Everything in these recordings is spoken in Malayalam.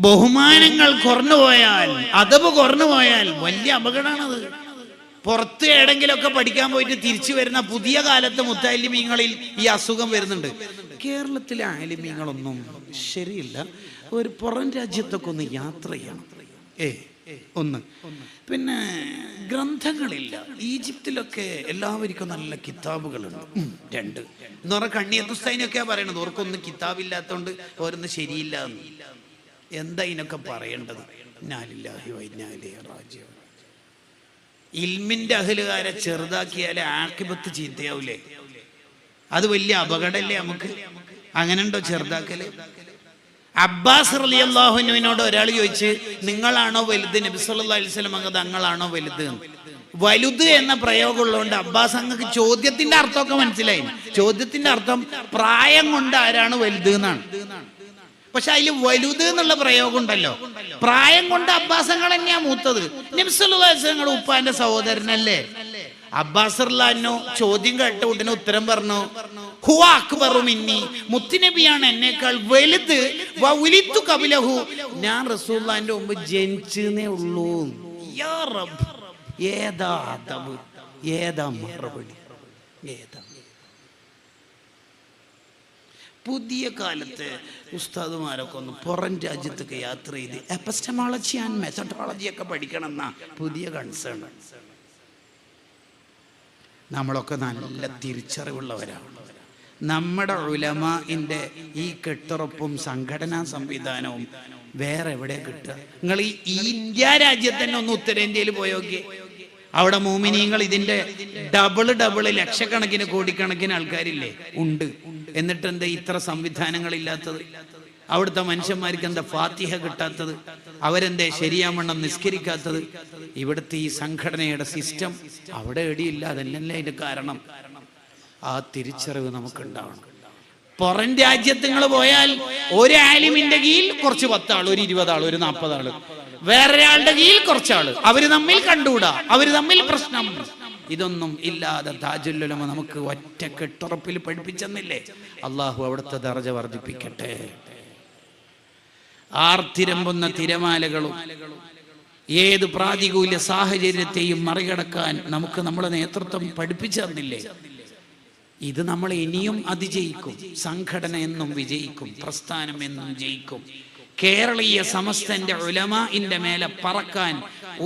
ബഹുമാനങ്ങൾ കുറഞ്ഞുപോയാൽ, അദബ് കുറഞ്ഞുപോയാൽ വലിയ അപകടമാണത്. പുറത്ത് എവിടെങ്കിലൊക്കെ പഠിക്കാൻ പോയിട്ട് തിരിച്ചു വരുന്ന പുതിയ കാലത്തെ മുത്താലിമീങ്ങളിൽ ഈ അസുഖം വരുന്നുണ്ട്. കേരളത്തിലെ ആലിമീങ്ങളൊന്നും ശരിയില്ല. ഒരു പുറം രാജ്യത്തൊക്കെ ഒന്ന് യാത്ര ചെയ്യണം. ഒന്ന്. പിന്നെ ഗ്രന്ഥങ്ങളില്ല. ഈജിപ്തിലൊക്കെ എല്ലാവർക്കും നല്ല കിതാബുകളുണ്ട്. രണ്ട് എന്ന് പറഞ്ഞാൽ കണ്ണിയത്തുസ്താനൊക്കെയാ പറയണത്. ഓർക്കൊന്നും കിതാബില്ലാത്തോണ്ട് ഓരോന്ന് ശരിയില്ല എന്ന്. എന്താ ഇതിനൊക്കെ പറയേണ്ടത്? ഇൽമിന്റെ അഹലുകാരെ ചെറുതാക്കിയാലേ ആഖിബത്ത് ചീത്തയാവൂലേ? അത് വലിയ അപകടമല്ലേ നമുക്ക്? അങ്ങനെ ഉണ്ടോ ചെറുതാക്കല്? അബ്ബാസ് റളിയല്ലാഹു അൻഹുവിനോട് ഒരാൾ ചോദിച്ച്, നിങ്ങളാണോ വലുത്? നബി സല്ലല്ലാഹു അലൈഹി വസല്ലം അങ്ങ് തങ്ങളാണോ വലുത്? വലുത് എന്ന പ്രയോഗം ഉള്ളതുകൊണ്ട് അബ്ബാസ് അങ്ങക്ക് ചോദ്യത്തിന്റെ അർത്ഥമൊക്കെ മനസ്സിലായി. ചോദ്യത്തിന്റെ അർത്ഥം പ്രായം കൊണ്ട് ആരാണ് വലുത് എന്നാണ്. പക്ഷെ അതിൽ വലുത് എന്നുള്ള പ്രയോഗം ഉണ്ടല്ലോ. പ്രായം കൊണ്ട് അബ്ബാസങ്ങൾ തന്നെയാ മൂത്തത്. നബി സല്ലല്ലാഹു അലൈഹി വസല്ലം ഉപ്പാന്റെ സഹോദരനല്ലേ? അബ്ബാസ് റളിയല്ലാഹു ചോദ്യം കേട്ട ഉടനെ ഉത്തരം പറഞ്ഞു, ഹുവ അക്ബറു മിന്നി, മുത്തുനബിയാണ് എന്നേക്കാൾ വലുത്. വഉലിതു ഖബലഹു, ഞാൻ റസൂലുള്ളാഹിന്റെ മുമ്പ് ജനിച്ചേ ഉള്ളൂ. യാ റബ്ബ്, ഏതാ അദബ്, ഏതാ മറുപടി, ഏതാ? പുതിയ കാലത്ത് ഉസ്താദുമാരൊക്കെ ഒന്ന് പുറം രാജ്യത്തൊക്കെ യാത്ര ചെയ്ത് എപ്പിസ്റ്റമോളജി ആൻഡ് മെത്തഡോളജി ഒക്കെ പഠിക്കണം എന്നാ പുതിയ കൺസേൺ. നമ്മളൊക്കെ നല്ല തിരിച്ചറിവുള്ളവരാണ്. നമ്മുടെ ഉലമാഇന്റെ ഈ കെട്ടുറപ്പും സംഘടനാ സംവിധാനവും വേറെ എവിടെ കിട്ടുക? നിങ്ങൾ ഈ ഇന്ത്യ രാജ്യത്ത് തന്നെ ഒന്ന് ഉത്തരേന്ത്യയിൽ പോയോക്കെ, അവിടെ മോമിനീങ്ങൾ ഇതിന്റെ ഡബിള് ലക്ഷക്കണക്കിന് കോടിക്കണക്കിന് ആൾക്കാരില്ലേ ഉണ്ട്. എന്നിട്ട് എന്താ ഇത്ര സംവിധാനങ്ങളില്ലാത്തത്? അവിടുത്തെ മനുഷ്യന്മാർക്ക് എന്താ ഫാത്തിഹ കിട്ടാത്തത്? അവരെന്തേ ശരിയാവണ്ണം നിസ്കരിക്കാത്തത്? ഇവിടുത്തെ ഈ സംഘടനയുടെ സിസ്റ്റം അവിടെ എടിയില്ല. അതന്നല്ലേ അതിന്റെ കാരണം. ആ തിരിച്ചറിവ് നമുക്കുണ്ടാവണം. പുറം രാജ്യത്തുങ്ങൾ പോയാൽ ഒരു ആലിമിന്റെ കീഴിൽ കുറച്ച് 10 ആള്, ഒരു 20 ആള്, ഒരു 40 ആള്, വേറൊരാളുടെ കീഴിൽ കുറച്ചാള്. അവര് തമ്മിൽ കണ്ടുകൂടാ, അവര് തമ്മിൽ പ്രശ്നം. ഇതൊന്നും ഇല്ലാതെ താജുൽ ഉലമ നമുക്ക് ഒറ്റ കെട്ടുറപ്പിൽ പഠിപ്പിച്ചെന്നില്ലേ? അള്ളാഹു അവിടുത്തെ ദർജ വർദ്ധിപ്പിക്കട്ടെ. ആർത്തിരമ്പുന്ന തിരമാലകളും ഏത് പ്രാതികൂല്യ സാഹചര്യത്തെയും മറികടക്കാൻ നമുക്ക് നമ്മുടെ നേതൃത്വം പഠിപ്പിച്ചു തന്നില്ലേ? ഇത് നമ്മൾ ഇനിയും അതിജയിക്കും. സംഘടന എന്നും വിജയിക്കും, പ്രസ്ഥാനം എന്നും ജയിക്കും. കേരളീയ സമസ്തന്റെ ഉലമാഇന്റെ മേലെ പറക്കാൻ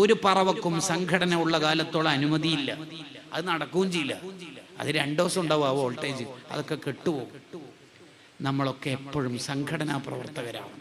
ഒരു പറവക്കും സംഘടന ഉള്ള കാലത്തോളം അനുമതിയില്ല. അത് നടക്കുകയും ചെയ്യില്ല. അത് 2 ദിവസം ഉണ്ടാവും ആ വോൾട്ടേജ്, അതൊക്കെ കെട്ടുപോകും. നമ്മളൊക്കെ എപ്പോഴും സംഘടനാ പ്രവർത്തകരാണ്.